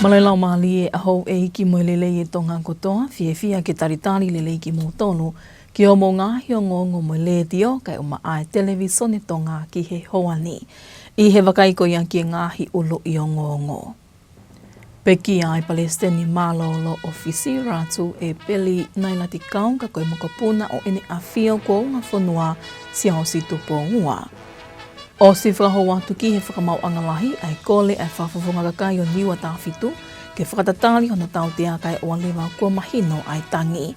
Malai lau mahali e aho e iki mo lele e Tonga kotoa, fia ke taritari lele iki mo tonu, ki o mo ngahi o ngongo mo le dio kai o maa televisone Tonga ki he hoani. I he wakaiko ia ki ngahi ulo i o ngongo. Peki ai Palestini malolo ofisi ratu e peli nai lati kaung ka koe mokapuna o ene awhio ko ngā whanua si au si tupo ngua. O si whakaho watu ki he whakamau angalahi ai kole ai whawhawhunga kakai o niwa tāwhitu ke whakatatali hono tau te akai o alewa kua mahino ai tangi.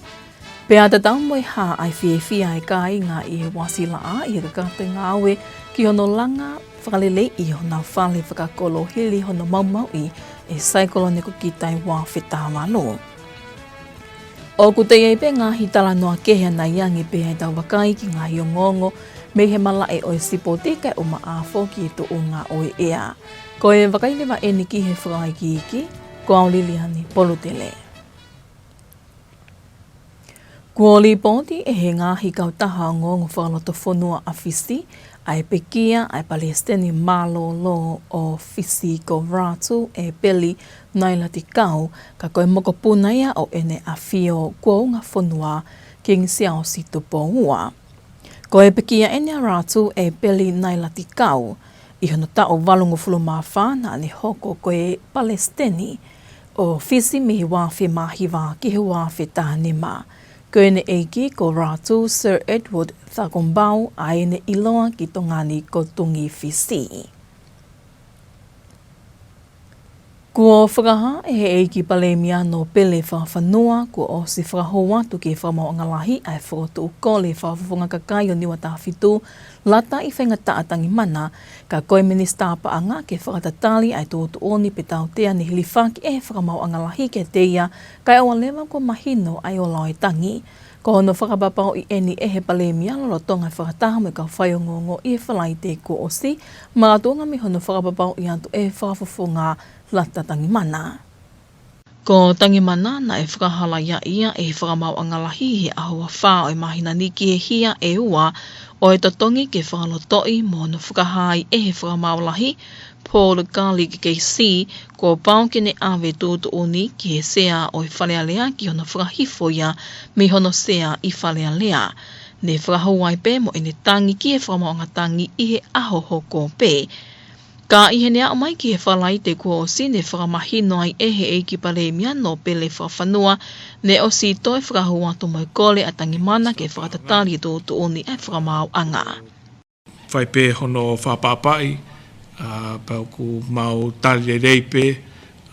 Pea te tau moe ha ai whiewhia ai kai ngā i he wasila a i he kakate ngā awe ki hono langa whakalele i hono whale whakakolo hili hono maumau i e saikolo neko ki tai wā whetawano. O ku te eipe ngā hitala noa kehea na iangi pēhei tau wakai ki ngā hio ngongo me he malae o e sipo tika o maafo ki e to o ngā oe ea. Ko e wakailewa e ni ki he whakai ki iki, ko au liliani polutele. Kuoli pōti e he ngāhi kautaha o ngongo whakaloto whanua a Fiji, ai pekia ai Palestini malolo o Fiji ko ratu e peli nai lati kau ka koe mokopuna ia o ene a whio kua ngā whanua ki ngisiao si tupo ua. Ko e pekia ene a ratu e peli nai lati kau, i hono ta o walungu fulu maa whāna ne hoko koe Palestini o Fiji mihi wāwhi mahiwa ki he wāwhi tānima. Ko ene eiki ko ratu Sir Edward Thakombau a ene iloa ki tongani ko tungi Fiji. Kua whakaha e he eiki palemia no pele whawhanua ko o si whakaho watu ki whamau angalahi ai whakotu ukole whawhawhunga kakai o niwa tāwhitu lata i whaingata atangi mana ka koe minista paanga ke whakatatali ai tōtu oni pe tautea ni hilifaki e whakamau angalahi ke teia kai o alewa ko mahino ai o laoi tangi. Ko hono whakapapao i eni e he palemia lolo tonga whakataha me ka whaiongongo i e whalai te ko o si mātunga mi hono whakapapao i antu e whawhawhunga lata tangi mana. Ko tangi mana na e whakahala ia ia e whakamau angalahi he ahua whā o mahina niki e hia e ua o e tatongi ke whakalotoi mo no whakahai e he whakamau lahi Paula KC ko pao kene awe tūtu uni ki he sea o e whalealea ki hono whakahifo ia me hono sea i whalealea. Ne whakahauai pē mo ene tangi ki he whakamau tangi i he aho hoko pē. Ka i he nea o mai ki he whalai te kua o si ne whakamahino ai e he eiki palemia no pele whawhanua ne o si toi whakahua to moi kole a tangi mana ke whakatatari e tōtu oni e whakamau anga. Whai pē hono whapapai, pau ku mau tali reipe,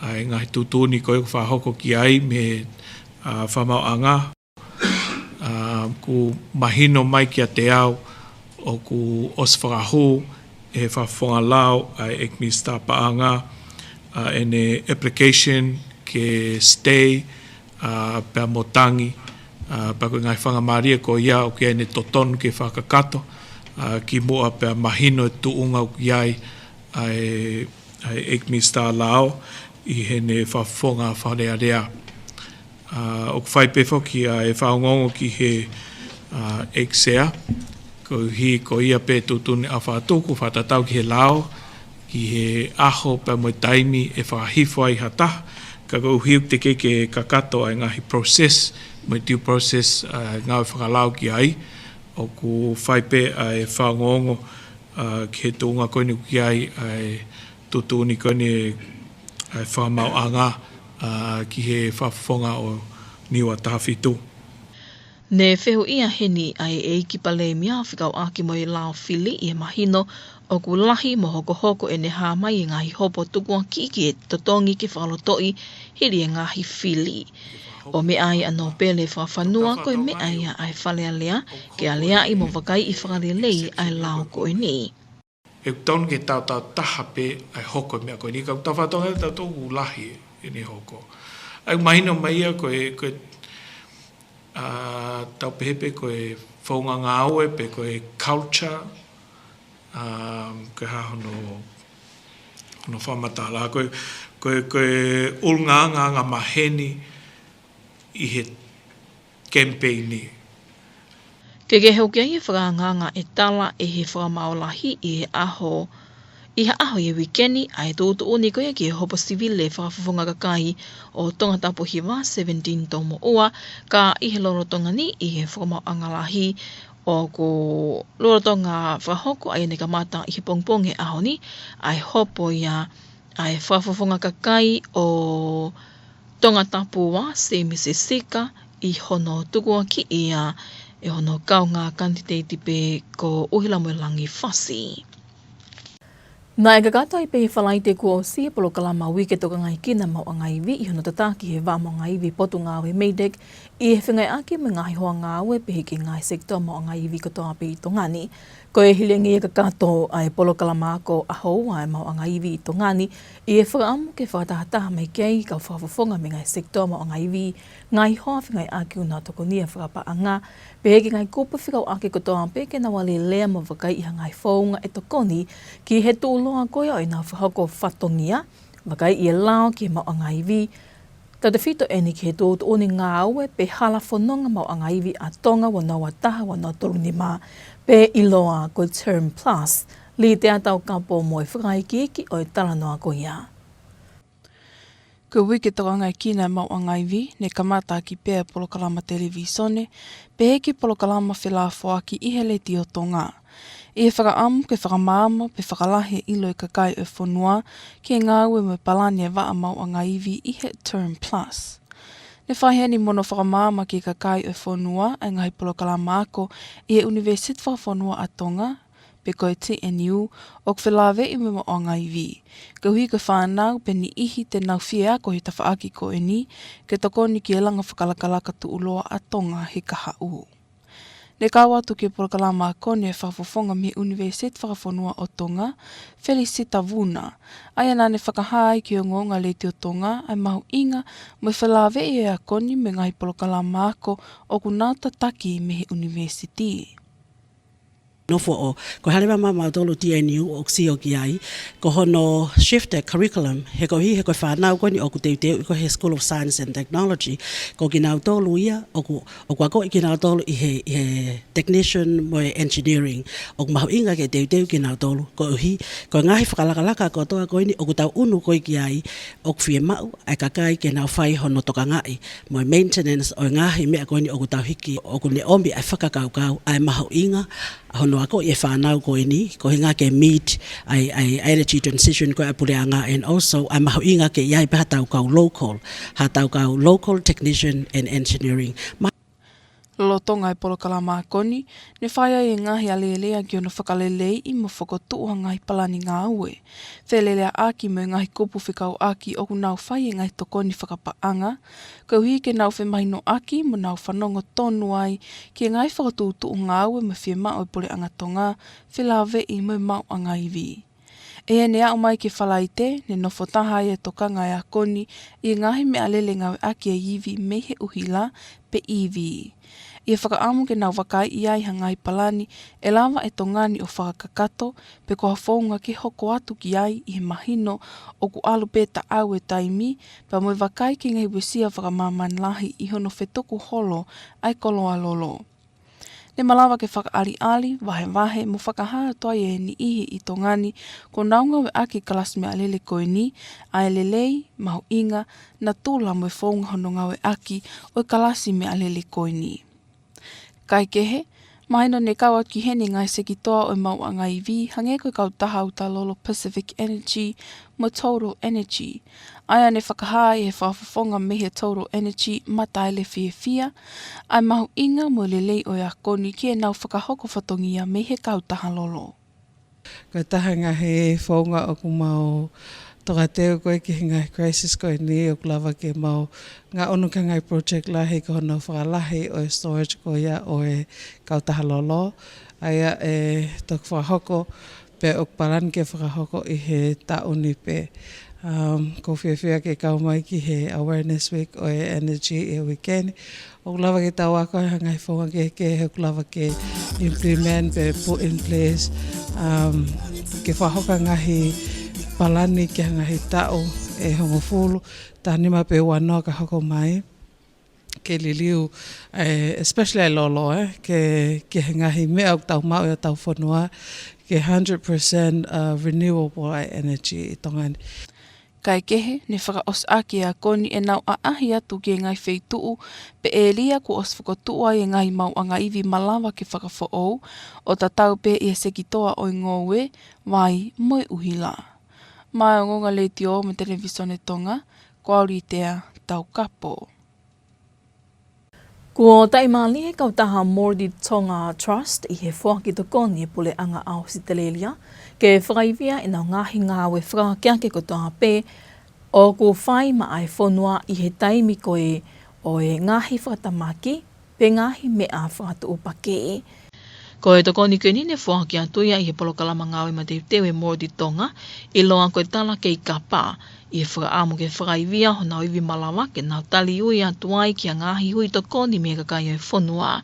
ai ngahi tūtuni koe ku whahoko ki ai me whamau anga. Ku mahino mai ki a te au o ku os whakahu, e whawhonga lau ai ek mista paanga ene application ke stay pia motangi pa koe ngai whangamaria ko ia o ki ene totonu ke whakakato ki mua pia mahino e tuunga o ki ai ek mista lau i hene whawhonga wharearea. O kwhai pefo ki e whaongongo ki he ek sea ko hi ko ia pe tutune a whātuku whatatau ki he lao, ki he aho pa mo taimi e whahifo ai hata, ka ko hiuk te ke kakato ai ngahi process, mo tiu process ngā whakalau ki ai, o ku whaipe ai whaongongo ki he tūnga koini ki ai tutuni koini ai whamau anga ki he whawhonga o niwa tāwhitu. Ne whehu ia heni ai e ki palemia whikau aki mo i lao whili i e mahino o ku lahi mo hoko hoko e ne hāmai e ngahi hopo tukua ki e totongi ki whalotoi hiri e ngahi whili. O me ai anō pele whawhanua koe me ai ai whalealea ke alea i mo wakai i whakalelei ai lao koe ni. E kutonu ke tau taha pe ai hoko mea koe ni, kau tau whatonga tau tōku lahi e ne hoko. Ai mahino mai ia koe tau pehepe koe whaunga ngā aue, pe koe culture, koe ha hono whamatala, koe ulnganga ngā maheni i he campaigni. Ke hoki ai e whakanganga e tala e he whakamaolahi i he aho Iha aho ye wikeni ai tūtu uni koe ki hopo civil le whakafufunga kakahi o Tongatapu hiwa 17 tomo ua ka ihe lorotonga ni i he whakamau angalahi o ko lorotonga whahoko ai ne kamata i he pongponge aho ni ai hopo ia ai whakafufunga kakai o Tongatapu wa se misisika i hono tukua ki ia e hono kaunga kantiteiti pe ko uhila mo langi whasi. Nā e kakata i pehi whalaite kua o si polo kalama wike toka ngai kina mau a ngai vi i hono tataki he wā mau ngai vi potu ngāwe meidek i he whingai ake me ngahi hoa ngāwe pehi ki ngai sektor mau a ngai vi katoa pe i Tongani. Ko e hilengi e kakato ai polo kalama ako aho ai mau a ngai vi i Tongani i e whakaamu ke whakatahataha mai kei kau whakafofonga me ngai sektor mau a ngai vi ngai hoa whingai ake una toko nia whakapaanga pehe ki ngai kupa whikau ake katoa pe ke na wale lea ma wakai i ngai whaunga e tokoni ki he tūloa koe o i nā whahoko whatongia wakai i e lao ki mau a ngai vi. Tata whito eni ki he tōtu o ni ngā aue pe hala whanonga mau a ngai vi a Tonga wana wataha wana toruni mā pe iloa ko term plus li te atau kapo mo e whakai ki o i taranoa ko ia. Ko wiki toka ngai kina mau a ngai vi, ne kamata ki pēr polokalama televisone, pe heki polokalama whelafo ki ihe le tio Tonga. I he whakaamu ke whakamāma pe whakalahe ilo i kakai o whanua ki ngā ue me palani e waa mau a ngai vi i he term plus. Ne whaheni mono whakamāma ki kakai o whanua e ngai polokalama ako i he University whanua a Tonga, pe koe TNU, o kwhilawe i mimo o ngai vi. Ka hui ka whanau pe ni ihi te nau whia ko he tawhaaki ko e ni, ke tokoni ki e langa whakalakalaka tu uloa a Tonga he kaha uu. Ne kāwatu ki polokalama ako ne whafofonga me University whakafonua o Tonga, Felicita Vuna. Aia nā ne whakahai ki o ngonga le te o Tonga, ai mahu inga mo whilawe e a koni me ngai polokalama ako o kunauta taki me he University. Nofo o, ko harewa mama tolu TNU o ksio ki ai, ko hono shift curriculum, he ko hi he ko whanau koni o ku teu ko he School of Science and Technology, ko ki nau tolu ia, o kua ko i ki nau tolu i he technician mo e engineering, o ku mahu inga ke teu ki nau tolu, ko ngahi whakalakalaka ko toa ko ini, o ku tau unu ko i ki ai, o ku whie mau, ai kakai ke nau whai hono toka ngai, mo maintenance o ngahi mea ko ini o ku tau hiki, o ku ne ombi ai whakakaukau, ai mahu inga, hono ako e whanau ko ini, ko hinga ke meet ai energy transition ko apureanga, and also ai mahu inga ke iai pe hatau kau local technician and engineering. Lolotonga e polokalama koni, ne whaia e ngahi alelea ki ono whakalelei i mo whakotua ngai palani ngā ue. Whelelea aki me ngahi kupu whikau aki o ku nau whai e ngai tokoni whakapaanga, kau hi ke nau whemahino aki mo nau whanongo tonu ai ki ngai whakatutu o ngā ue me whie mao e pole anga Tonga, whilawe i mo mau a ngai vi. E ene au mai ke whalaite, ne nofo taha e tokanga e a koni i ngahi me alele ngau aki e iwi me he uhila pe iwi. I e whakaamu ke nau wakai i ai hangai palani e lawa e tongani o whakakato pe ko hawhaunga ke hoko atu ki ai i he mahino o ku alu peta au e taimi pa moe wakai ki ngai wesia whakamaman lahi i hono whetoku holo ai koloa lolo. Ne malawa ke whakaari wahe mo whakahaa toa e ni ihi i Tongani ko naunga we aki kalas me alele koe ni ai lelei mahu inga na tūla mo e whaunga hono ngawe aki o kalasi me alele koe ni. Kai kehe, mahino ne kawat ki hene ngai seki toa o mau a ngai vi, hange koe kau taha uta lolo Pacific Energy mo Total Energy. Aia ne whakahai e whafafonga me he Total Energy mataile fia, ai mahu inga mo lelei o ia koni ki e nau whakahoko whatongia me he kau taha lolo. Ko tahanga he whaunga o ku mau toka teo koe ki ngai crisis koe ni o klawa ke mau ngā onu ka ngai project lahi ko hono whakalahi o e storage ko ia o e kautaha lolo. Aia e tok whahoko pe o paran ke whakahoko i he tauni pe. Ko whiawhia ke kau mai ki he awareness week o e energy e weekend. O klawa ke tau ako ngai whaunga ke he klawa ke implement pe put in place. Ke whahoka ngahi palani ki ngahi tau e hongo fulu, tānima pe wanoa ka hoko mai. ke liliu, especially ai lolo, ke ngahi mea o tau mau o tau whanua, ke 100% renewable energy I Tongan. Kai kehe, ne whakaos ake a koni e nau a ahi atu ke ngai wheituu, pe e lia ku os whakotua e ngai mau anga iwi malawa ke whakawhoou, o ta tau pe e sekitoa o ngowe, wai moi uhila. Mai o ngonga le tio me televisione Tonga, kwauri tea tau kapo. Ko taimali he kautaha Mordi Tonga Trust I he whaki to koni pule anga au si telelia, ke whakaivia I nau ngahi ngāwe whakakeake ko toha pē, o ko whai ma ai whonua I he taimi koe o e ngahi whakatamaki, pe ngahi mea whakatu upake. Ko e tokoni keni ne whaki atuia I he polokalama ngāwe ma te tewe Mordi Tonga, I loa koe tala ke I kapa, I he whakaamu ke whakaivia ho nau iwi malawa ke nau tali ui atuai ki a ngahi hui tokoni me kakai e whonua.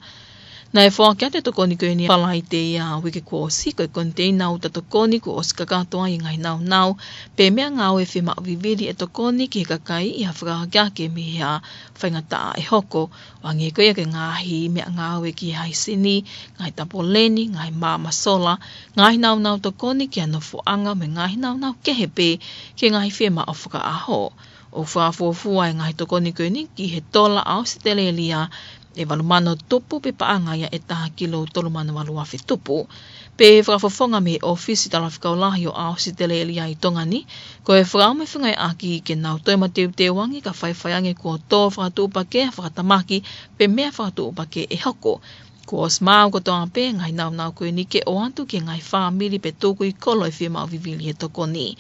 Na e whaki ate tokoni koe ni pala I te ia wike kua osi koe konteina uta tokoni ko osi kakatoa I ngai nau, pe mea ngāwe whima viviri e tokoni ki he kakai I ha whakakeake me hea whaingata e hoko, wangi koe ke ngahi mea ngāwe ki hai sini, ngai tapoleni, ngai mama sola, ngai nau tokoni ki anofuanga me ngai nau kehepe ki ngai whima o whakaaho. O whaafuafua e ngai tokoni koe ni ki he tola au si telelia, e walumano tupu pe paanga ia e taha kilo tolumano waluafi tupu. Pe whakafofonga me ofisi talawhikaulahi o au si telelia I Tongani, ko e whakaume whingai aki ke nau toima te wangi ka whaiwhaiange kua tō whakatuupake, whakatamaki, pe mea whakatuupake e hoko. Ko os mau ko toa pe ngai nau koe ni ke o antu ke ngai whaamiri pe tōku I kolo e whima o vivili e tokoni.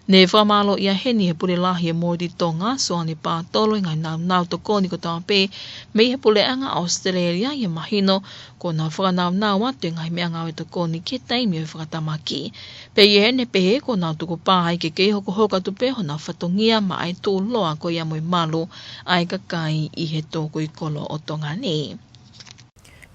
Ne whamalo ia heni he pule lahi e Mordi Tonga, so ane pātolo ngai nau tokoni ko toa pe, me he pule anga Australia i mahino, ko nau whakanau atu ngai mea ngāwe tokoni ke taimi o whakatamaki. Pe i hene pehe ko nau tuku pāhai ke kei hoko hoka tupe ho nau whatongia ma ai tō loa ko ia moi malu ai kakai I he tōku I kolo o Tongani.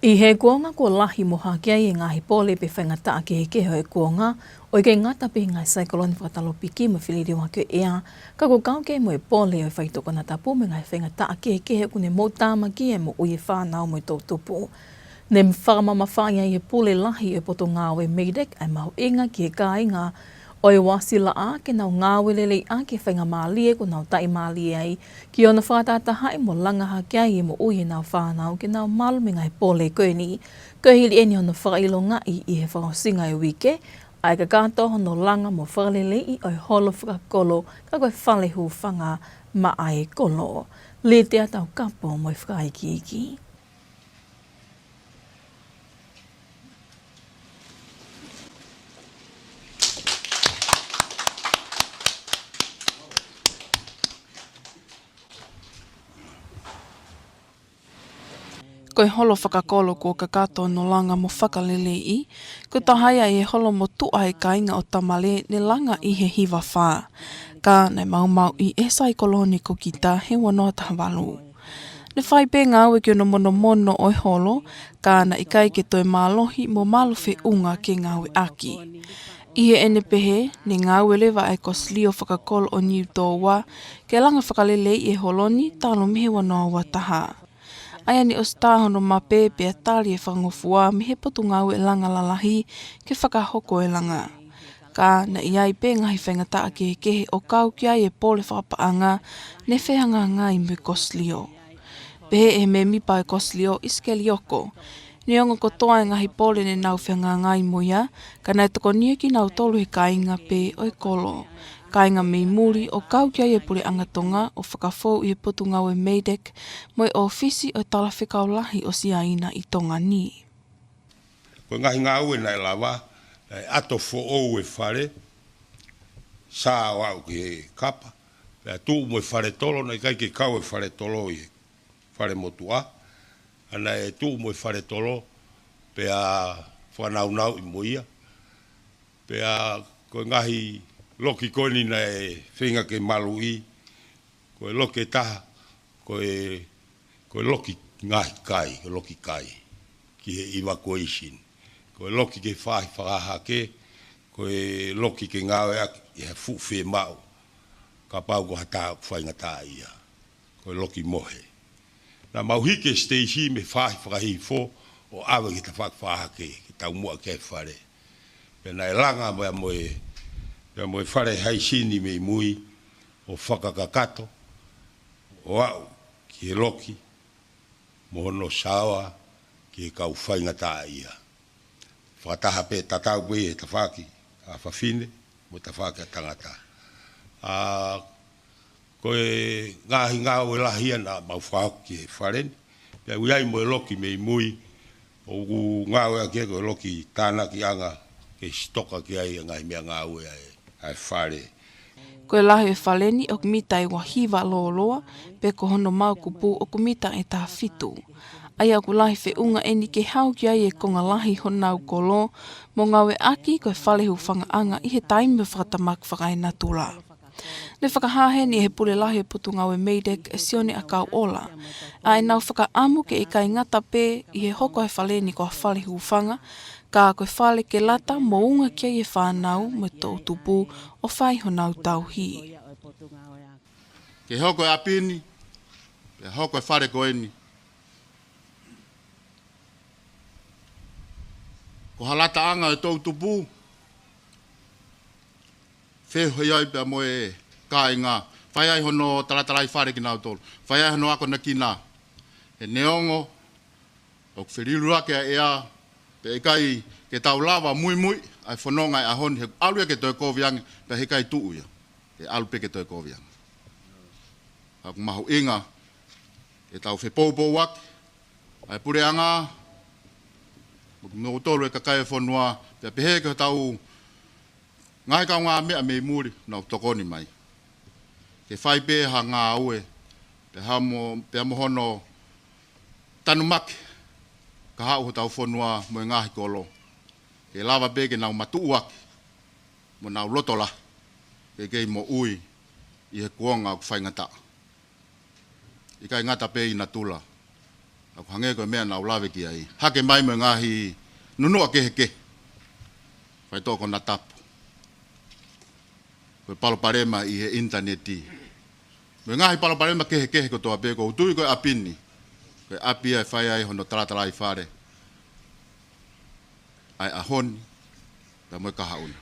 I he kuonga ko lahi moha kia I ngahi pole pe whaingata ke he keho e kuonga, o I kei ngata pe ngai saikoloni whakatalopiki mo whiliri wake ea, ka ko kau ke mo e pole o I whai Tongatapu me ngai whaingata ke he kehe kune mo tāmaki e mo uye whānau mo I tō tupu. Ne whakamama whaia I he pole lahi e poto ngāwe meidek ai mahu inga ki he kāinga, o I wasila a ke nau ngāwe lelei a ke whainga mālie ko nau tai mālie ai, ki ona whakatataha e mo langaha kia I mo uye nau whānau ke nau malu me ngai pole koe ni. Koe hili eni ono whakailonga I he whakasinga e wike, ai ka kato hono langa mo whakalelei I oi holo whakakolo ka koe whalehu whanga ma ai kolo. Le te atau kapo mo I whakaiki. Ko e holo whakakolo ko ka kato no langa mo whakalelei, ko tahaya e holo mo tua he kainga o tamale ne langa I he hiwa whā. Ka nei mau I e saikoloni ko ki ta he wanoa tahawalu. Ne whai pe ngāwe ki ono mono o e holo, ka na I kai ke toi mālohi mo maluwhi unga ke ngāwe aki. I he ene pehe, ne ngāwe lewa ai ko slio whakakolo o New Tōwa, ke langa whakalelei e holoni talo mihe wanoa wa taha. Aia ni os tāhono ma pepe a tali e whangofua mi he potu ngau e langa lalahi ke whakahoko e langa. Ka na iai pe ngahi whaingata a kehe o kau ki ai e pole whakapaanga ne whehanga ngai mui koslio. Pehe e me mipa e koslio iske lioko. Ni ongo ko toa e ngahi pole ne nau whenga ngai muia, ka nai toko nia ki nau tolu he kainga pe o e kolo. Kainga mei muri o kau kia e pule angatonga o whakafou I potu ngau e meidek mo e ofisi o tala whikaulahi o siaina I Tongani. Ko ngahi ngau e nai lawa, ato fo ou e whare, sā wau ki he kapa, pēr tū mo e whare tolo, nei kai ke kau e whare tolo I whare motua, ana e tū mo e whare tolo, pēr whanau I moia, pēr ko ngahi loki koni na e whinga ke malu I, ko e loki taha, ko e loki ngahi kai, ko loki kai, ki he evacuation. Ko e loki ke whahi whakaha ke, ko e loki ke ngawe aki, I he fuwhi mau, ka pau ko hata whainga tā ia, ko e loki mohe. Na mauhike steihi me whahi fo o awe ki ta whakawhake ki tau mua ke whare. Pena e langa moe whare haisini me mui o whakakakato o au ki e loki mohono sawa ki e kau whaingata ia. Whakataha pe tatau koe e tawhaki a whawhine mo tawhaki a tangata. Koe ngahi ngau e lahia na mau whauki e whareni. Pea uiai mo e loki me mui o ngau e ke koe loki tāna ki anga ke stoka ki ai ngai mea ngau e ai whare. Koe lahi e whaleni o kumita e wahiwa looloa, pe ko hono mau kupu o kumita e tā whitu. Ai aku lahi whi unga eni ke hau ki ai e konga lahi honau kolo, mo ngau e aki koe whalehu whangaanga i he taimi whakatamak whakai na tula. Ne whakahaheni e he pule lahi e putu ngau e meidek e sione a kau ola. A e nau whakaamu ke e kai ngata pē i he hoko he whaleni ko a whalehu whanga, ka koe whale ke lata mo unga kia i e whanau mo tō tupu o whai honau tauhi. Ke hoko e apini, ke hoko e whare koeni. Ko halata anga e tō tupu, wheho iai pia mo e ka inga, whai ai hono talatarai whare ki nau tōru, whai ai hono ako na ki nā. E neongo, o whiriru ake a ea, pe e kai ke tau lava mui, ai whanonga e ahoni, he alu e ke toi kōwiangi, pe he kai tuu ia, he alu pe ke toi kōwiangi. Aku mahu inga, e tau whepōpō waki, ai pure anga, no tolu e kakai e whanua, pe pehe ke tau ngai kau ngā mea mei muri, nau tokoni mai. Ke whai pēha ngā aue, pe amo hono tanu maki, ka hau ho tau whanua mo e ngahi kolo. Ke lava pē ke nau matu uaki, mo nau lotola, ke kei mo ui, i he kuonga au whaingata. I kai ngata pē i na tula. Aku hange koe mea nau lawe ki ai. Hake mai mo ngahi nunua ke. Whai tōko na tapu. Koe paloparema i he interneti. Mo ngahi paloparema ke ko toa pēko. Utui koe apini. Koe api ai whai ai hono taratara i whare. Ai ahoni. Pea moe kahauna.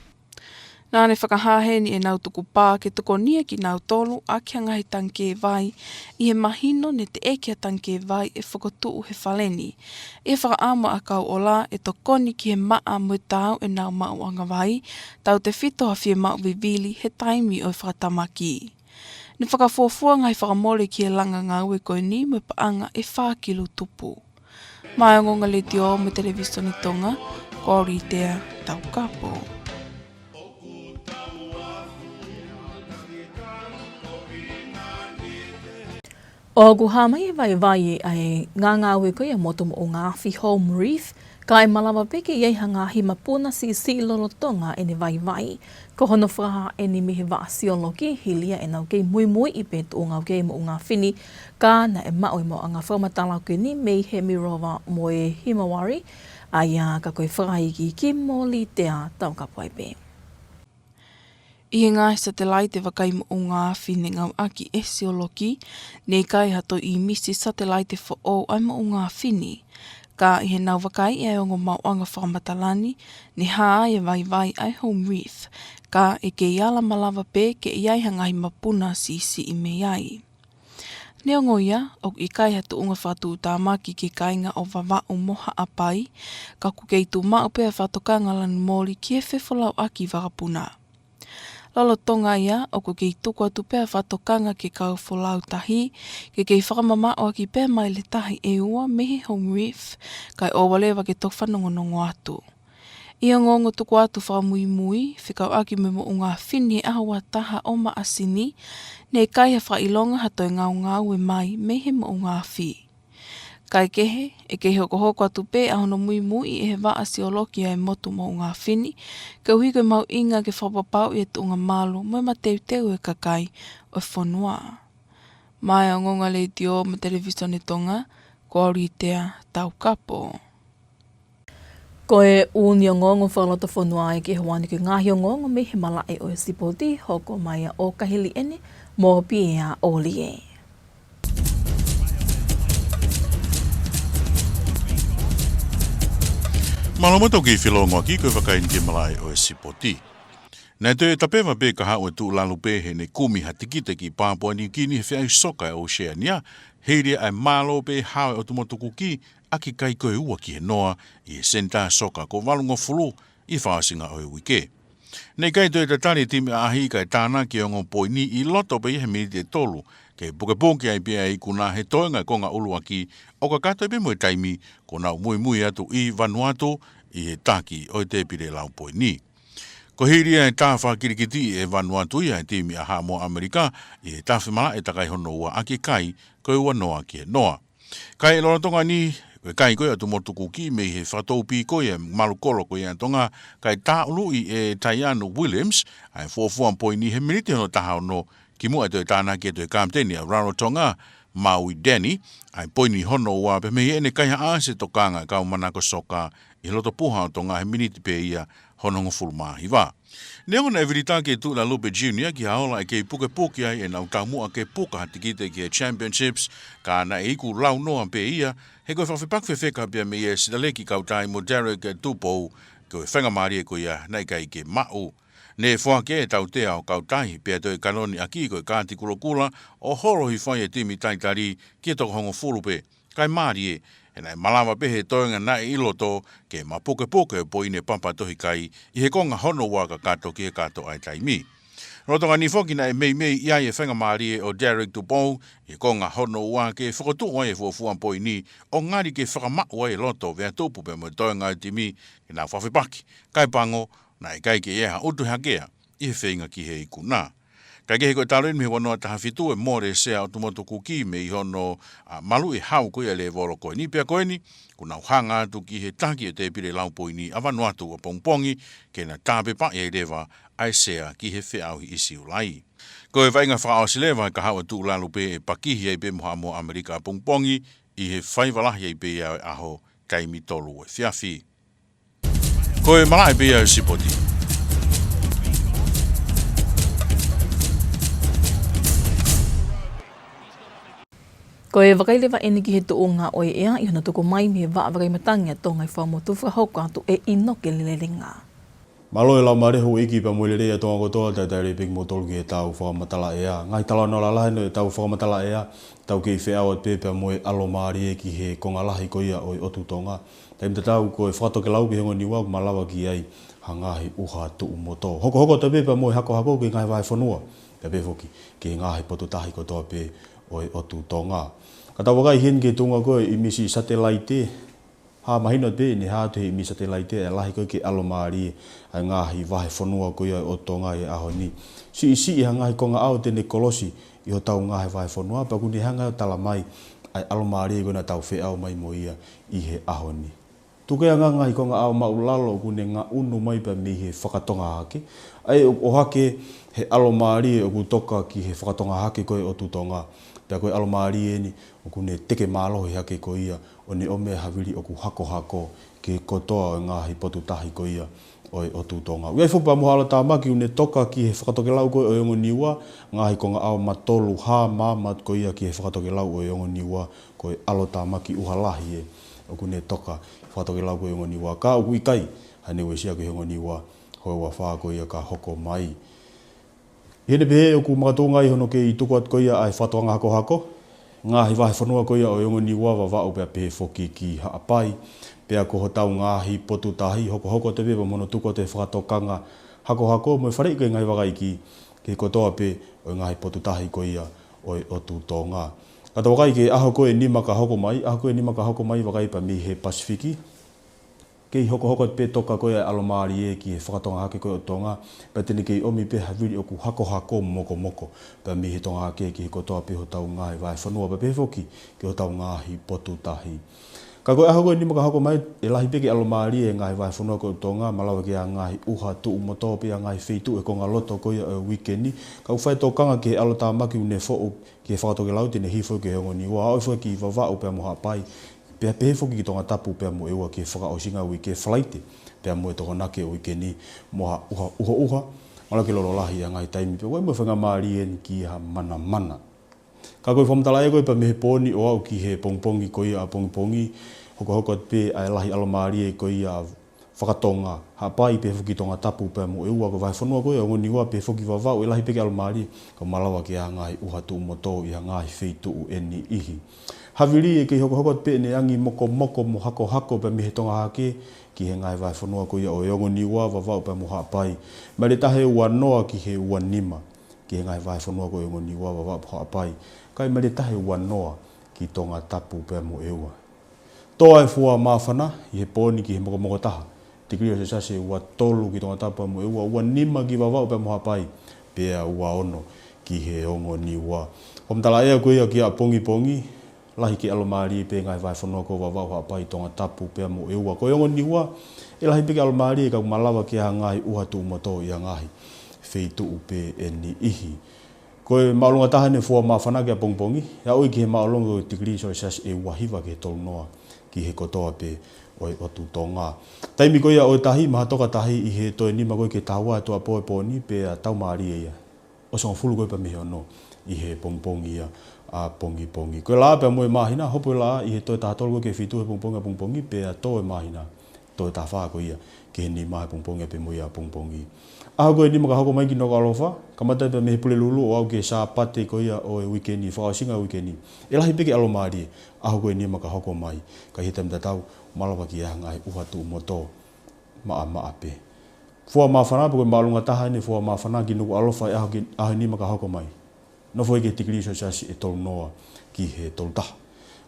Nāne whakahaheni e nau tuku pā ke tuko nia ki nau tolu a kia ngahi tanke vai i he mahino ne te ekia tanke vai e whakotuu he whaleni. E whakaama a kau ola e tokoni ki he maa mo tau e nau mau anga vai, tau te whito a whie mau vivili he taimi o whakatamaki. Ne whakafuafua ngai whakamole ki he langa ngau e koe ni mo paanga e whakilu tupu. Mai o ngonga le tio mo televisioni Tonga, kōri tea Tongatapu. O guhamai vai ai ngā we koe a motomo o ngāwhi home reef, ka e malawa peke iei hanga hi mapuna si lolo Tonga e ne vai, ko hono whaha e ni mihe wa asioloki hilia e nau kei Moimoi i petu o ngau kei mo o ngā whini, ka na e maoi mo anga whamatalau ke ni mei he mirowa mo e himawari, ai ka koe whakaiki ki moli tea Tongatapu ai pe. I he ngāi satellite wakai mo o ngā whine ngau aki e sioloki, nei kai hato i misi satellite fo o ai mo o ngā whini. Ka i he nau wakai e ongo mauanga whakamatalani, ni haa e vai ai home reef, ka e ke iala malawa pe ke iai hangai mapuna si i me iai. Neongo ia, o i kai hatu unga whatu tāmaki ke kainga o wawa o moha apai, ka kukei tu mau pea whatokanga lanu mōli ki e whewhalau aki wakapuna. Lolo tonga ia, o ko kei tuku atu pēr whatokanga ke kau wholau tahi, ke kei whakamama o ki pēr mai le tahi e ua mehe home reef, kai owalewa ke tok whanongonongo atu. Ia ngongo tuku atu whakamui, whikau aki me mo o ngā whini ahawa taha o maasini, nei kai ha whailonga hato e ngau e mai mehe mo o ngā whi. Kai kehe, e kehe hoko atu pē a hono Moimoi e he wa asioloki e motu mo ngā whini, ka hui koe mau inga ke whapapau i e tunga malo mo ma teu e kakai o whanua. Mai o ngonga le tio ma televisioni Tonga, kōri tea Tongatapu. Ko e uni o ngongo whalota whanua e ke hawani ke ngahi o ngongo me he mala e o e sipoti hoko mai o kahili ene mo pia o lie. Malamoto ki filongo ki ko whakaini ke malai o e sipoti. Nā te tapewa pe ka hao e tū lalu pe he ne kumi hatikite ki Papua New Guinea he whiau soka e Oceania, heiria ai malo pe hao e o tumotuku ki aki kai koe ua ki he noa i he senta soka ko walungo fulu i whaasinga o e wike. Nei kai toi tatari timi ahi kai tāna ki ongo poini i loto pe i he miniti e tolu, ke puke ai pia i kuna he toenga konga ulua ki o ka kato pe moe taimi ko nau mui atu i Vanuatu i he taki o te pire lau poini. Ko hiria e tāwha kirikiti e Vanuatu i he timi a hamo Amerika i he tāwhimala e takai hono ua aki kai koe ua noa ki he noa. Kai e lorotonga ni kai koe atu motuku ki me he whatoupi koe e malukolo koe e tonga kai tāulu i e Taiano Williams ai fuafuan poini he miniti hono taha no ki mua e tāna ki e toi kamteni a Rarotonga Maui Danny ai poini hono ua pe me ene kai haa se tokanga kau manako soka i loto puha o tonga he miniti pe ia honongo fulmahi wa. Neongo na evirita ke tu la Lupe Junior ki haola e ke puke ai e nau taumua ke puka hatikite ki e championships ka na e iku lau noa pe ia he koe whawhipak whewheka pia me e sidaleki kautai mo Derek Tupou koe whengamari e koe ia nei kai ke mau. Ne whake e tau tea o kautai pia toi kanoni aki koe kāti kulokula o horo hi whai e timi taitari ki e toko hongo fulupe kai maari e nai malawa pehe toenga nai iloto ke mapuke po ine pampa tohi kai i he konga hono waka kato ki e kato ai taimi. Rotonga ni foki na e mei ia e whenga maari o Derek Tupou i konga hono wa ke whakatu wa e fuafuan po ini o ngari ke whakamau e loto vea tupu pe mo toenga ai timi ke na whawhipaki kai pango na e kai ke eha utu hakea i he whenga ki he iku nā. Kai ke he koe tāruin me wanoa taha whitu e more sea o tumotuku ki me i hono malu e hau koe le voro koe ni pia koe ni, kuna uhanga atu ki he taki e te pire laupo ini a Vanuatu o pongpongi ke na tāpe pa e rewa ai sea ki he whiau hi isi ulai. Koe vainga whakao silewa ka hau atu ulalu pe e pakihi e pe moha mo Amerika a pongpongi i he whaivalahi e pe e aho taimi tolu e whiawhi. Koe mala e pe e sipoti. Ko e wakailewa ene ki he tuonga o e ea i hona tuko mai me wa awarai matangia tonga i whamotu whahauka atu e ino ke lelerenga. Malo e lau marehu iki pa moe rea tonga kotoa tai rei peki mo tolu ki he tau whakamatala ea. Ngai tala no la lahe no e tau whakamatala ea, tau ki i wheawa pepe moe alo maari e ki he konga lahi ko ia o i otu tonga. Tai mta tau ko e whakatoke lau ki hengo niwa ku malawa ki ai hangahi uha tuu moto. Hoko te pepe moe hako ki ngai vai whanua. Pe pefoki ki ngahi potu tahi kotoa pe o i otu tonga. Ka tau wakai hen ke tunga koe i misi satellite, ha mahino te ni ha te i misi satellite e lahi koe ke alomari ai ngahi wahe whanua koe o tonga e aho ni. Si i hangahi konga au tene kolosi i ho tau ngahi wahe whanua, pa kuni hanga o tala mai ai alomari e koe na tau whe au mai mo ia i he aho ni. Tukea ngā ngahi konga au maulalo kune ngā unu mai pa mi he whakatonga hake. Ai o hake he alomari e o kutoka ki he whakatonga hake koe o tutonga. Pea koe alomari e ni o kune teke mālohi hake ko ia o ne ome hawiri o ku hako ke kotoa o ngāhi potu tahi ko ia o tutonga. Uai whupa muhala tā maki une toka ki he whakatoke lau koe o yongo niwa, ngāhi konga au matolu hā māmat ko ia ki he whakatoke lau o yongo niwa koe alo tā maki uhalahi e o kune toka whakatoke lau koe o yongo niwa. Ka uku i kai, hane ue sia ko yongo niwa hoe wa whaa ko ia ka hoko mai. Hene pehe o ku makatonga i hono ke i tuku at ko ia ai whatoanga hako. Ngāhi wahe whanua ko ia o yongo niwa wa wau pia pehe whoki ki haapai. Pea ko ho tau ngāhi potu tahi hoko te pepa mono tuku te whakatokanga hako mo whare ike ngai wakai ki ke kotoa pe o ngāhi potu tahi ko ia o tu tonga. Kata wakai ke aho koe nimaka hoko mai wakai pa mi he Pasifiki. Kei hoko pe toka koe alomari e ki he whakatonga hake koe o tonga, pa tene kei omi pe hawiri o ku hako moko, pa mi he tonga hake ki he kotoa pe ho tau ngāhi vai whanua pa pe whoki ki ho tau ngāhi potu tahi. Ka koe aho koe nimaka hako mai e lahi peke alomari e ngāhi vai whanua koe o tonga, malawa ki a ngāhi uha tuu moto pe a ngāhi wheitu e konga loto koe o weekendi. Ka u whai tōkanga ki he alota maki une fōu ki he whakatoke lau tene hifo ki he hongo niwa, au fwai ki wawau pe a moha pai. Pea pehe whoki ki Tongatapu pea mo ewa ke whakaosinga ui ke whalaite, pea mo e toko nake ui ke ni moha uha, mala ke loro lahi a ngai taimi, pea wai mo whenga maari en ki ha mana. Ka koe whamtala e koe pa mehe pōni o au ki he pongpongi koe a pongpongi, hoko pe ai lahi alomari e koe a whakatonga, hapai pe fuki Tongatapu pe mo eua ko vai whanua koe o ngoni ua pe fuki wawau e lahi peke alomari ka malawa ki a ngai uhatu umoto i a ngai wheitu u eni ihi. Haviri e kei hoko pe ne angi moko mo hako pe mihe tonga hake ki he ngai vai whanua koe o ngoni ua wawau pe mo hapai. Ma le tahe ua noa ki he ua nima ki he ngai vai whanua koe o ngoni ua wawau pe hapai. Kai ma le tahe ua noa ki Tongatapu pe mo eua. Toa e fua mawhana i he pōni ki he moko taha. Te kiri o se sase ua tolu ki Tongatapu mo ua nima ki wawau pe mo hapai. Pea ua ono ki he ongo ni ua. Komtala ea koe ki a pongi, lahi ki alomari pe ngai vai whanua ko wawau hapai Tongatapu pe mo ua. Ko ongo ni ua, e lahi peke alomari e ka malawa ki a ngai uhatu umoto i a ngai. Wheitu upe e ni ihi. Koe maolonga taha ne fua mawhana ki a pongi, ya oi ki he maolonga o te kiri o se sase e wahiwa ki he tolu noa ki he kotoa pe o e otu Tonga. Taimi koe o tahi, maha toka tahi i he toe nima koe ke taua e toa poe pōni pe a tau maari e ia. O songa fulu koe pa mihe ono i he pongpongi ia a pongi. Koe laa pe moe mahina, hopo laa i he toe taha tolu koe ke fitu he pongpongi pe a toe mahina, toe taha whaa koe ia ke he ni mahe pongpongi pe moe a pongpongi. Aho koe nima ka hoko mai ki Nuku'alofa, ka matai pe mehe pule lulu o au ke sa pate koe ia o e wikendi, whakaosinga wikendi. E lahi peke alomari, aho koe nima ka hoko mai, ka hitam tatau, malawa ki a ngai uhatu moto maa pe. Fua mawhana pe koe maalunga taha ne fua mawhana ki Nuku'alofa e aho nima ka hoko mai. No foi ke tikiri so sasi e tolu noa ki he tolu taha.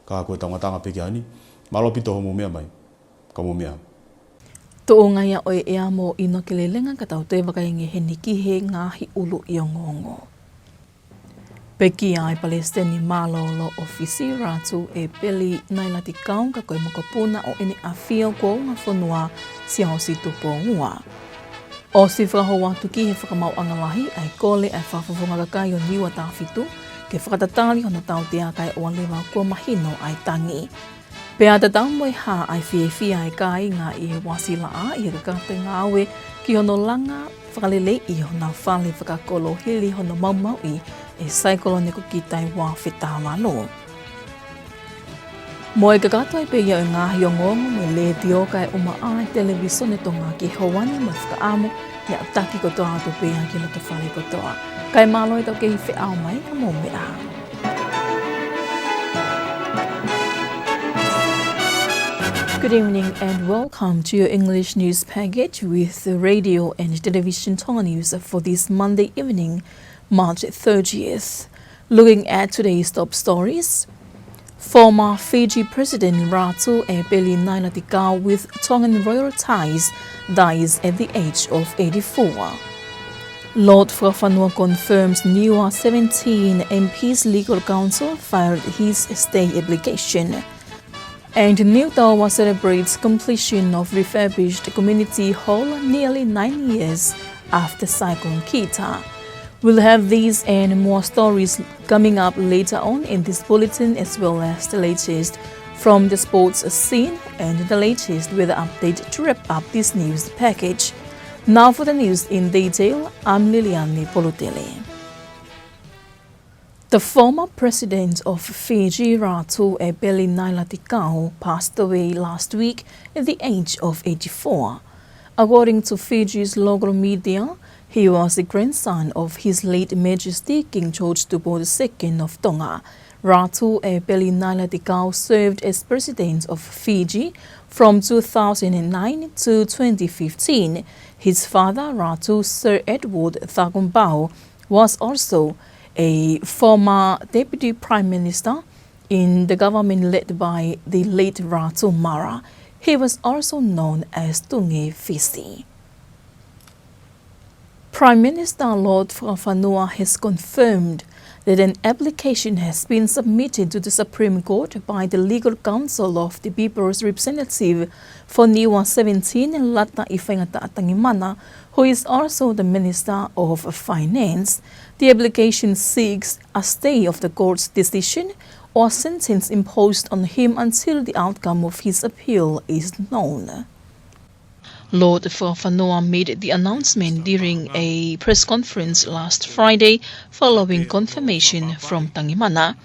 Ka koe taungatanga peke ani, malopito ho mumea mai, ka mumea. Tō ngai a oe ea mō ino ke lelenga ka tau te wakainge he niki he ngāhi ulu i o ngongo. Peki ai Palestini mālolo o Fiji rātu e peli nai lati kaung ka koe mokopuna o ene a whio ko ngā whanua si au si tupo ua. O si whakaho watu ki he whakamau angalahi ai kole ai whawhawhunga kakai o niwa tāwhitu ke whakatatali hono tau te akai o alewa kua mahino ai tangi. Pea tatau moe ha ai whiewhia ai kai ngā i he wasi laa i he kakate ngā awe ki hono langa whakalele i hono whale whakakolo hili hono maumau i e saikolo neko ki tai wā whetawalo. Moe kakato ai pe ia o ngā hiongongo me le tioka e uma ai televisione tonga ki hawani ma whakaamo ni ataki kotoa atu pea ki loto whale kotoa. Kai malo e tau ke hi whiao mai ka mō mea. Good evening and welcome to your English news package with the radio and television Tonga news for this Monday evening, March 30th. Looking at today's top stories, former Fiji President Latu e peli naina tikau with Tongan royal ties dies at the age of 84. Lord Whawhanua confirms new 17 MPs legal counsel filed his stay application. And New Tawa celebrates completion of refurbished community hall nearly 9 years after Cyclone Kita. We'll have these and more stories coming up later on in this bulletin, as well as the latest from the sports scene and the latest weather update to wrap up this news package. Now for the news in detail, I'm Liliane Polutele. The former president of Fiji, Latu e peli naila tikau, passed away last week at the age of 84. According to Fiji's local media, he was the grandson of His late Majesty King George II of Tonga. Latu e peli naila tikau served as president of Fiji from 2009 to 2015. His father, Latu Sir Edward Thakumbau, was also a former deputy prime minister in the government led by the late Latu Mara. He was also known as Tungi Fisi. Prime Minister Lord Whawhanua has confirmed that an application has been submitted to the Supreme Court by the Legal Counsel of the People's Representative for Niwa 17 Lata Ifengata Tangimana, who is also the Minister of Finance. The application seeks a stay of the court's decision or sentence imposed on him until the outcome of his appeal is known. Lord Whawhanua made the announcement during a press conference last Friday following confirmation from Tangimana.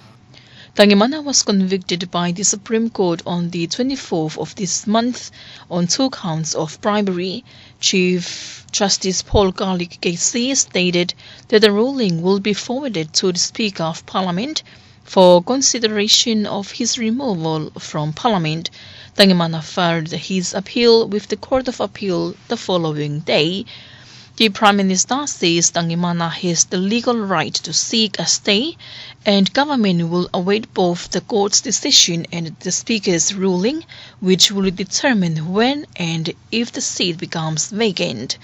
Tangimana was convicted by the Supreme Court on the 24th of this month on 2 counts of bribery. Chief Justice Paul Garlick KC stated that the ruling will be forwarded to the Speaker of Parliament for consideration of his removal from Parliament. Tangimana filed his appeal with the Court of Appeal the following day. The Prime Minister says Tangimana has the legal right to seek a stay, and government will await both the court's decision and the Speaker's ruling, which will determine when and if the seat becomes vacant.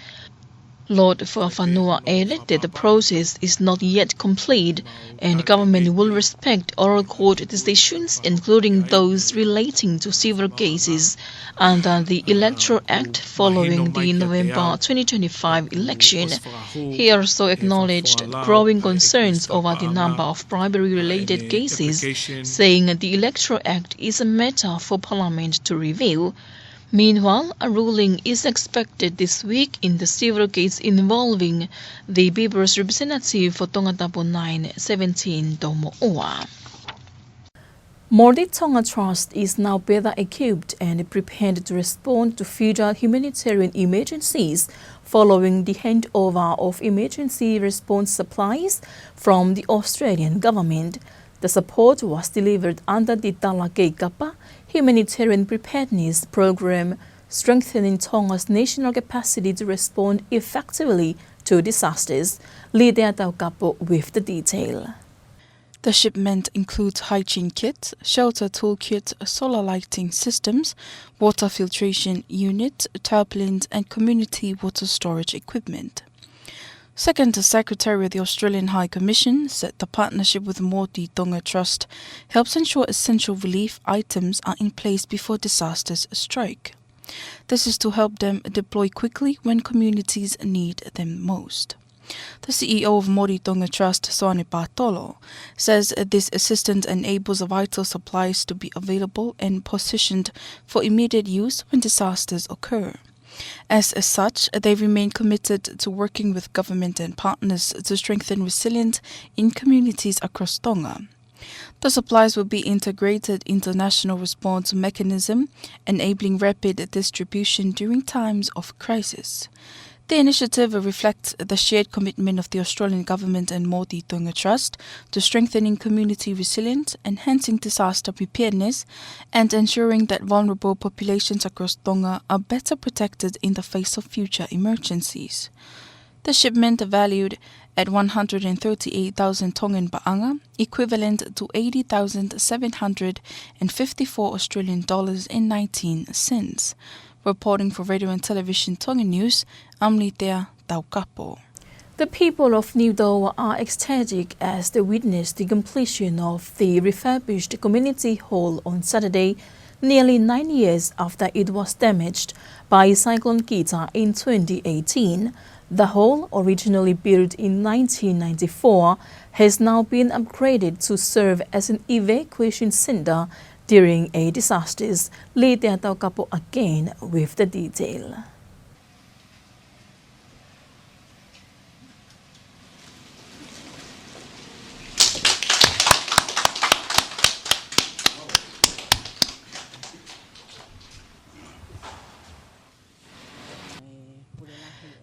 Lord Whakawhanua added that the process is not yet complete, and government will respect oral court decisions, including those relating to civil cases under the Electoral Act following the November 2025 election. He also acknowledged growing concerns over the number of bribery-related cases, saying the Electoral Act is a matter for Parliament to review. Meanwhile, a ruling is expected this week in the civil case involving the People's representative for Tongatapu 917 Tomo'ua. Māori Tonga Trust is now better equipped and prepared to respond to future humanitarian emergencies following the handover of emergency response supplies from the Australian government. The support was delivered under the Talake Kapa Humanitarian Preparedness Program, strengthening Tonga's national capacity to respond effectively to disasters. Lydia Taukapo with the detail. The shipment includes hygiene kits, shelter toolkit, solar lighting systems, water filtration unit, tarpaulins and community water storage equipment. Second Secretary of the Australian High Commission said the partnership with Māori Tonga Trust helps ensure essential relief items are in place before disasters strike. This is to help them deploy quickly when communities need them most. The CEO of Māori Tonga Trust, Soane Patolo, says this assistance enables vital supplies to be available and positioned for immediate use when disasters occur. As such, they remain committed to working with government and partners to strengthen resilience in communities across Tonga. The supplies will be integrated into national response mechanism, enabling rapid distribution during times of crisis. The initiative reflects the shared commitment of the Australian Government and Māori Tonga Trust to strengthening community resilience, enhancing disaster preparedness, and ensuring that vulnerable populations across Tonga are better protected in the face of future emergencies. The shipment, valued at 138,000 Tongan ba'anga, equivalent to 80,754 Australian dollars and 19 cents. Reporting for Radio and Television Tongan News, I'm Lydia Taukapo. The people of New Dowa are ecstatic as they witness the completion of the refurbished community hall on Saturday, nearly 9 years after it was damaged by Cyclone Kita in 2018. The hall, originally built in 1994, has now been upgraded to serve as an evacuation center during a disasters. Lydia Taukapo again with the detail.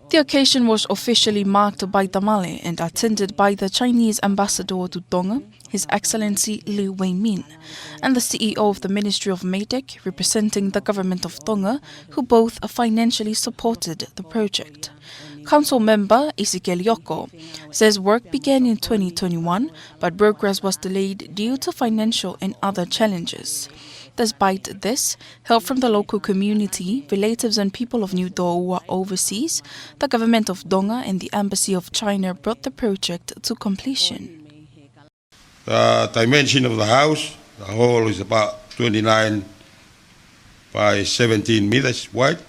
The occasion was officially marked by tamale and attended by the Chinese ambassador to Tonga, His Excellency Liu Wei-min, and the CEO of the Ministry of Meitec, representing the government of Tonga, who both financially supported the project. Council member Ezekiel Yoko says work began in 2021, but progress was delayed due to financial and other challenges. Despite this, help from the local community, relatives and people of New Dowa overseas, the government of Tonga and the Embassy of China brought the project to completion. The dimension of the house, the hall is about 29 by 17 meters wide.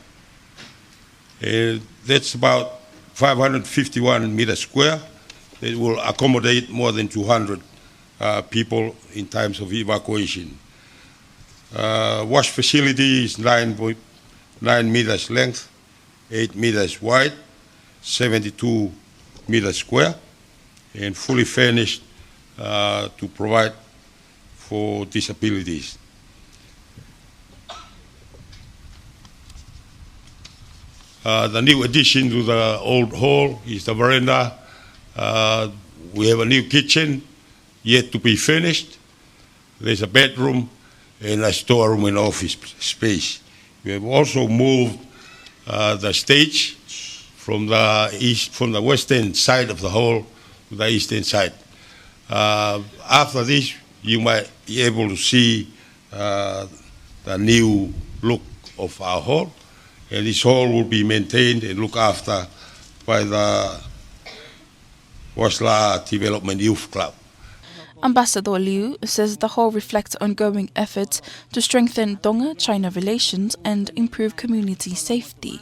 That's about 551 meters square. It will accommodate more than 200 people in times of evacuation. Wash facility is 9.9 meters length, 8 meters wide, 72 meters square, and fully furnished to provide for disabilities. The new addition to the old hall is the veranda. We have a new kitchen yet to be finished. There's a bedroom and a storeroom and office space. We have also moved the stage from the western side of the hall to the eastern side. After this, you might be able to see the new look of our hall, and this hall will be maintained and looked after by the Wasla Development Youth Club. Ambassador Liu says the hall reflects ongoing efforts to strengthen Tonga-China relations and improve community safety.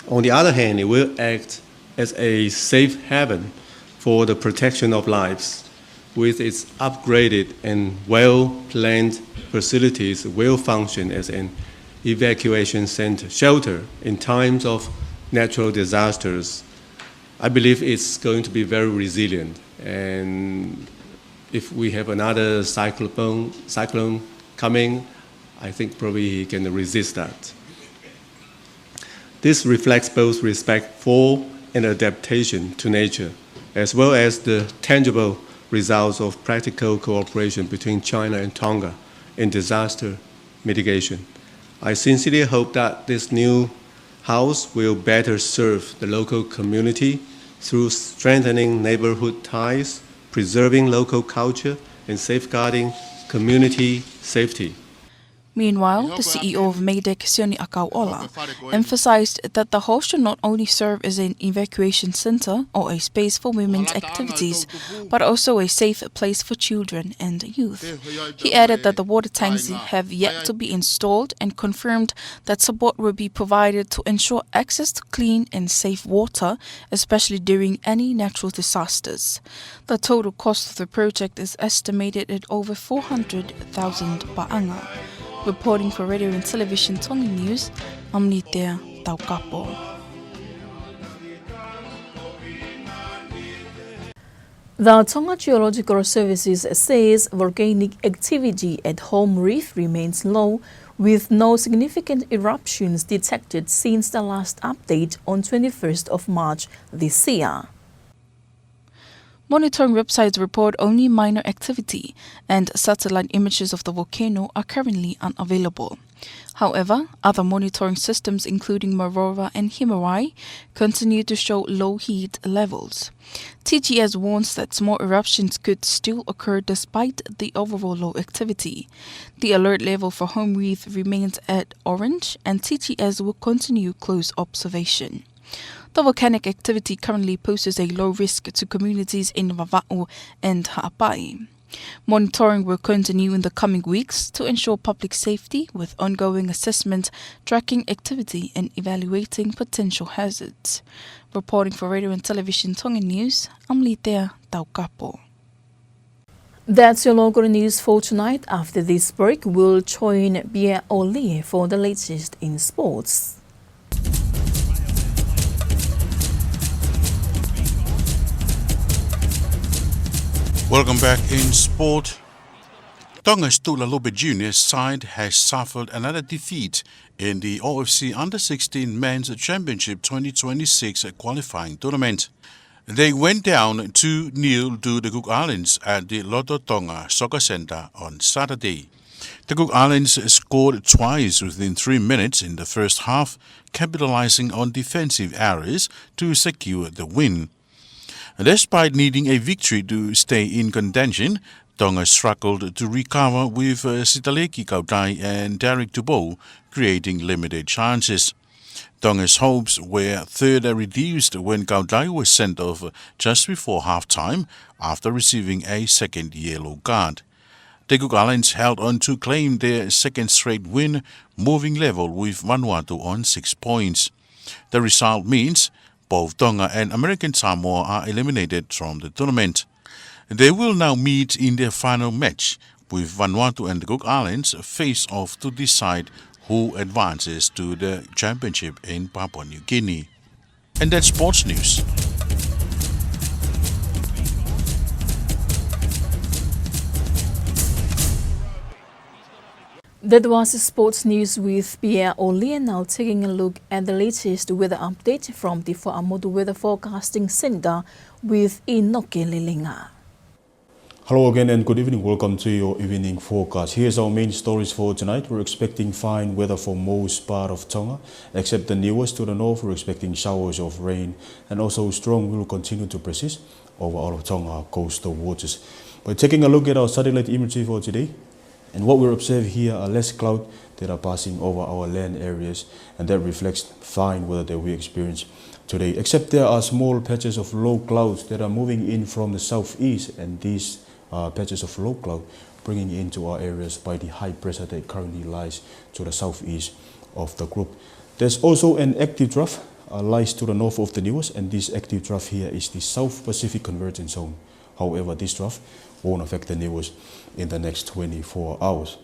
On the other hand, it will act as a safe haven for the protection of lives. With its upgraded and well-planned facilities, will function as an evacuation center shelter in times of natural disasters. I believe it's going to be very resilient, and if we have another cyclone coming, I think probably he can resist that. This reflects both respect for and adaptation to nature, as well as the tangible results of practical cooperation between China and Tonga in disaster mitigation. I sincerely hope that this new house will better serve the local community through strengthening neighborhood ties, preserving local culture, and safeguarding community safety. Meanwhile, the CEO of Meidek, Sioni Akauola, emphasized that the hall should not only serve as an evacuation center or a space for women's activities, but also a safe place for children and youth. He added that the water tanks have yet to be installed and confirmed that support will be provided to ensure access to clean and safe water, especially during any natural disasters. The total cost of the project is estimated at over 400,000 ba'anga. Reporting for Radio and Television Tongan News, I'm Nitea Taukapo. The Tonga Geological Services says volcanic activity at Home Reef remains low, with no significant eruptions detected since the last update on 21st of March this year. Monitoring websites report only minor activity, and satellite images of the volcano are currently unavailable. However, other monitoring systems including Marora and Himarai continue to show low heat levels. TGS warns that small eruptions could still occur despite the overall low activity. The alert level for Home Reef remains at orange, and TGS will continue close observation. The volcanic activity currently poses a low risk to communities in Vava'u and Ha'apai. Monitoring will continue in the coming weeks to ensure public safety with ongoing assessment, tracking activity and evaluating potential hazards. Reporting for Radio and Television Tongan News, I'm Litea Taukapo. That's your local news for tonight. After this break, we'll join Bia Oli for the latest in sports. Welcome back in sport. Tonga's Nuku'alofa Junior side has suffered another defeat in the OFC Under-16 Men's Championship 2026 qualifying tournament. They went down 2-0 to the Cook Islands at the Latu Tonga Soccer Centre on Saturday. The Cook Islands scored twice within 3 minutes in the first half, capitalizing on defensive errors to secure the win. Despite needing a victory to stay in contention, Tonga struggled to recover with Sitaleki Kautai and Derek Tubou creating limited chances. Tonga's hopes were further reduced when Kautai was sent off just before half-time after receiving a second yellow card. The Cook Islands held on to claim their second straight win, moving level with Vanuatu on 6 points. The result means both Tonga and American Samoa are eliminated from the tournament. They will now meet in their final match, with Vanuatu and the Cook Islands face off to decide who advances to the championship in Papua New Guinea. And that's sports news. That was sports news with Pierre O'Leary. Now taking a look at the latest weather update from the Whaamotu Weather Forecasting Centre with Inoke Lilinga. Hello again and good evening. Welcome to your evening forecast. Here's our main stories for tonight. We're expecting fine weather for most part of Tonga, except the newest to the north. We're expecting showers of rain and also strong will continue to persist over all of Tonga coastal waters. We're taking a look at our satellite imagery for today. And what we observe here are less clouds that are passing over our land areas, and that reflects fine weather that we experience today. Except there are small patches of low clouds that are moving in from the southeast, and these patches of low cloud bringing into our areas by the high pressure that currently lies to the southeast of the group. There's also an active trough lies to the north of the newest, and this active trough here is the South Pacific Convergence Zone. However, this trough won't affect the newest in the next 24 hours.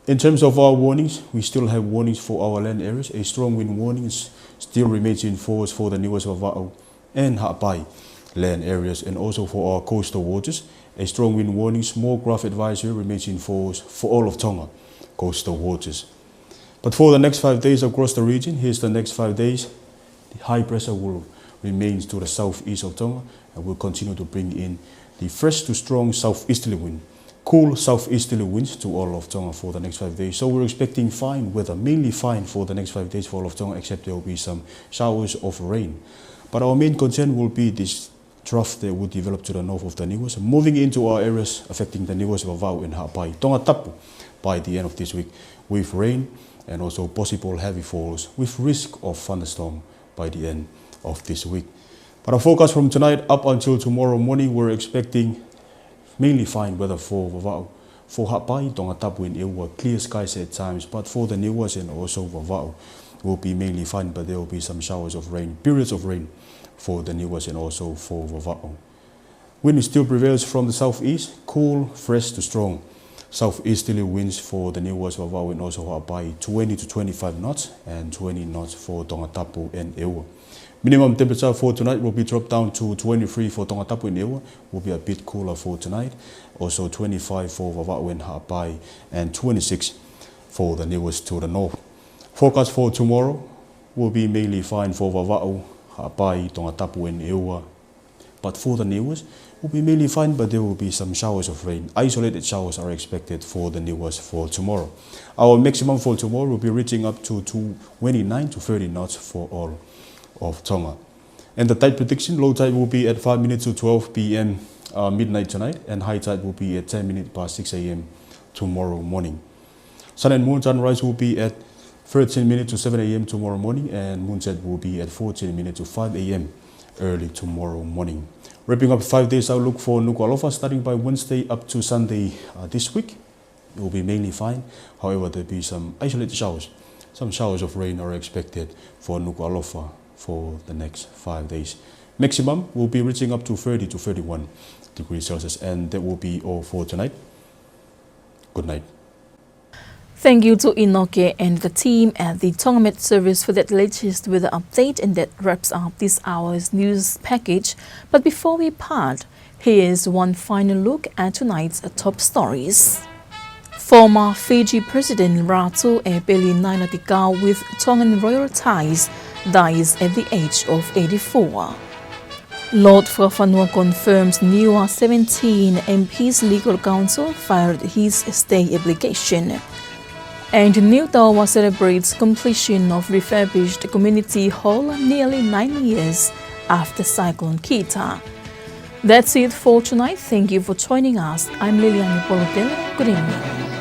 In terms of our warnings, we still have warnings for our land areas. A strong wind warning still remains in force for the newest Vava'u and Ha'apai land areas, and also for our coastal waters. A strong wind warning, small craft advisory remains in force for all of Tonga coastal waters. But for the next 5 days across the region, here's the next 5 days. The high pressure will remain to the southeast of Tonga and will continue to bring in the fresh to strong southeasterly wind, cool southeasterly winds to all of Tonga for the next 5 days. So we're expecting fine weather, mainly fine for the next 5 days for all of Tonga, except there will be some showers of rain. But our main concern will be this trough that will develop to the north of the newest, moving into our areas affecting the newest Vava'u and Ha'apai, Tongatapu by the end of this week, with rain and also possible heavy falls with risk of thunderstorm by the end of this week. But our forecast from tonight up until tomorrow morning, we're expecting mainly fine weather for Vava'u. For Ha'apai, Tongatapu and Ewa, clear skies at times, but for the newest and also Vava'u will be mainly fine, but there will be some showers of rain, periods of rain for the newest and also for Vava'u. Wind still prevails from the southeast, cool, fresh to strong. Southeasterly winds for the newest Vava'u and also Ha'apai, 20 to 25 knots and 20 knots for Tongatapu and Ewa. Minimum temperature for tonight will be dropped down to 23 for Tongatapu and Ewa, will be a bit cooler for tonight. Also 25 for Vava'u and Ha'apai and 26 for the newest to the north. Forecast for tomorrow will be mainly fine for Vava'u, Ha'apai, Tongatapu and Ewa. But for the newest, will be mainly fine, but there will be some showers of rain. Isolated showers are expected for the newest for tomorrow. Our maximum for tomorrow will be reaching up to 29 to 30 knots for all of Tonga. And the tide prediction, low tide will be at 5 minutes to 12 p.m. Midnight tonight, and high tide will be at 10 minutes past 6 a.m. tomorrow morning. Sun and moon sunrise will be at 13 minutes to 7 a.m. tomorrow morning, and moonset will be at 14 minutes to 5 a.m. early tomorrow morning. Wrapping up 5 days outlook for Nuku'alofa, starting by Wednesday up to Sunday this week. It will be mainly fine. However, there will be some isolated showers. Some showers of rain are expected for Nuku'alofa for the next 5 days. Maximum will be reaching up to 30 to 31 degrees Celsius, and that will be all for tonight. Good night. Thank you to Inoke and the team at the Tonga Met Service for that latest weather update, and that wraps up this hour's news package. But before we part, here's one final look at tonight's top stories. Former Fiji President Latu Epeli with Tongan royal ties dies at the age of 84. Lord Whakawhanua confirms new 17 MPs legal counsel filed his stay application. And New Tawa celebrates completion of refurbished community hall nearly 9 years after Cyclone Kita. That's it for tonight. Thank you for joining us. I'm Liliane Polotele. Good evening.